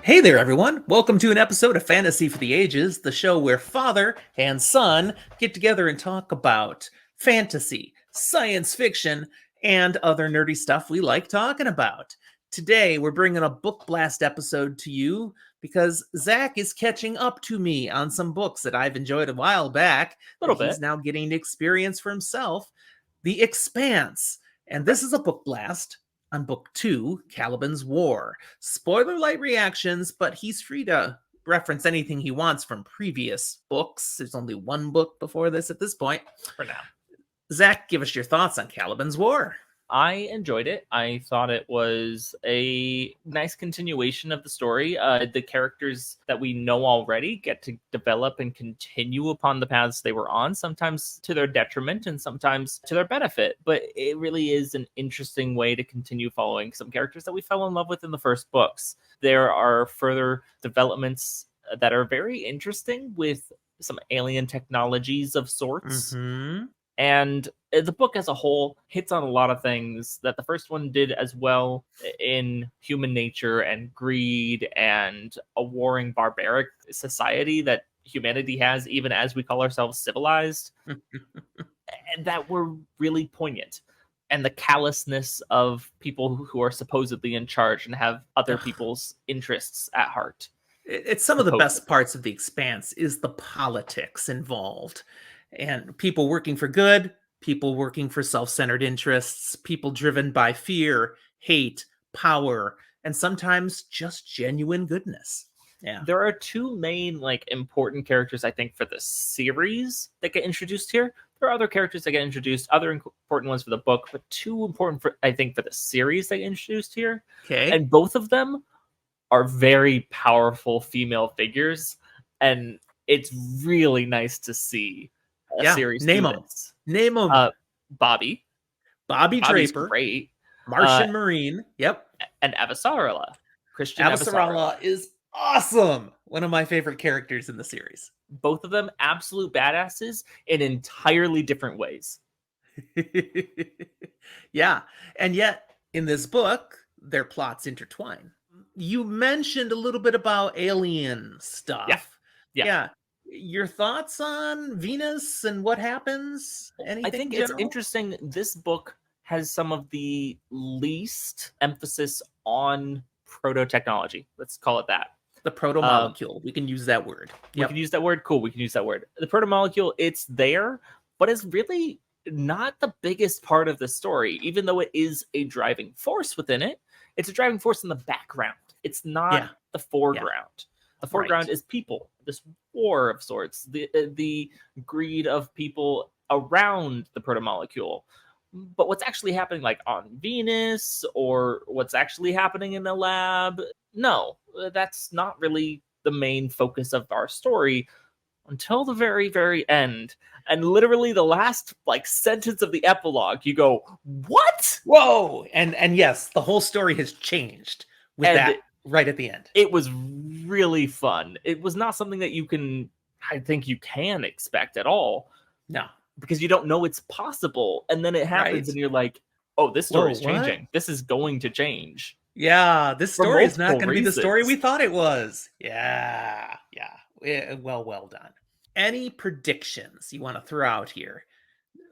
Hey there, everyone. Welcome to an episode of Fantasy for the Ages, the show where father and son get together and talk about fantasy, science fiction, and other nerdy stuff we like talking about. Today, we're bringing a book blast episode to you because Zach is catching up to me on some books that I've enjoyed a while back that Little he's bit. now getting to experience for himself. The Expanse. And this is a book blast on book 2, Caliban's War. Spoiler-lite reactions, but he's free to reference anything he wants from previous books. There's only one book before this at this point. For now. Zach, give us your thoughts on Caliban's War. I enjoyed it. I thought it was a nice continuation of the story. The characters that we know already get to develop and continue upon the paths they were on, sometimes to their detriment and sometimes to their benefit. But it really is an interesting way to continue following some characters that we fell in love with in the first books. There are further developments that are very interesting with some alien technologies of sorts. Mm-hmm. And the book as a whole hits on a lot of things that the first one did as well in human nature and greed and a warring barbaric society that humanity has, even as we call ourselves civilized, and that were really poignant. And the callousness of people who are supposedly in charge and have other people's interests at heart. It's some of the best parts of The Expanse is the politics involved. And people working for good, people working for self-centered interests, people driven by fear, hate, power, and sometimes just genuine goodness. Yeah. There are two main important characters I think for the series that get introduced here. There are other characters that get introduced, other important ones for the book, but two important for the series that get introduced here. Okay. And both of them are very powerful female figures, and it's really nice to see a series. Name them. Name them. Bobby Draper. Great. Martian Marine. Yep. And Avasarala. Christian Avasarala is awesome. One of my favorite characters in the series. Both of them absolute badasses in entirely different ways. Yeah. And yet, in this book, their plots intertwine. You mentioned a little bit about alien stuff. Yeah. Your thoughts on Venus and what happens? Anything I think general? It's interesting. This book has some of the least emphasis on proto-technology. Let's call it that. The proto-molecule. We can use that word. We can use that word. Cool. We can use that word. The proto-molecule, it's there, but it's really not the biggest part of the story, even though it is a driving force within it. It's a driving force in the background. It's not the foreground. Yeah. The foreground is people, this war of sorts, the greed of people around the protomolecule. But what's actually happening on Venus or what's actually happening in the lab, no, that's not really the main focus of our story until the very, very end. And literally the last sentence of the epilogue, you go, what? Whoa! And yes, the whole story has changed with that right at the end. It was really fun. It was not something that you can expect at all. No. Because you don't know it's possible. And then it happens and you're like, oh, this story is changing. What? This is going to change. Yeah, this story is not going to be the story we thought it was. Yeah. Well done. Any predictions you want to throw out here?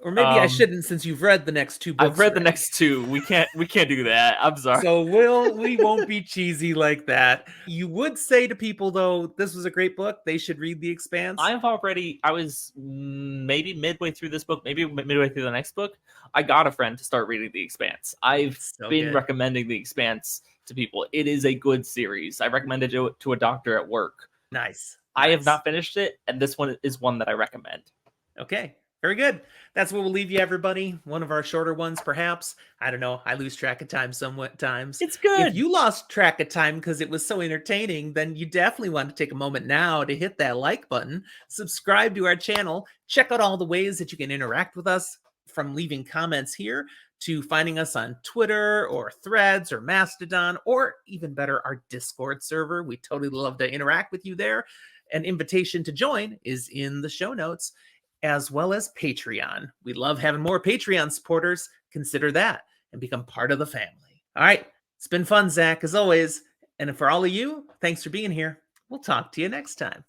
Or maybe I shouldn't, since you've read the next two books. I've read the next two. We can't do that. I'm sorry. So we won't be cheesy like that. You would say to people, though, this was a great book. They should read The Expanse. I was maybe midway through this book, maybe midway through the next book. I got a friend to start reading The Expanse. I've been recommending The Expanse to people. It is a good series. I recommended it to a doctor at work. Nice. I have not finished it, and this one is one that I recommend. Okay. Very good. That's what we'll leave you, everybody. One of our shorter ones, perhaps. I don't know. I lose track of time sometimes. It's good. If you lost track of time because it was so entertaining, then you definitely want to take a moment now to hit that like button, subscribe to our channel, check out all the ways that you can interact with us, from leaving comments here to finding us on Twitter or Threads or Mastodon, or even better, our Discord server. We totally love to interact with you there. An invitation to join is in the show notes, as well as Patreon. We love having more Patreon supporters. Consider that and become part of the family. All right. It's been fun, Zach, as always. And for all of you, thanks for being here. We'll talk to you next time.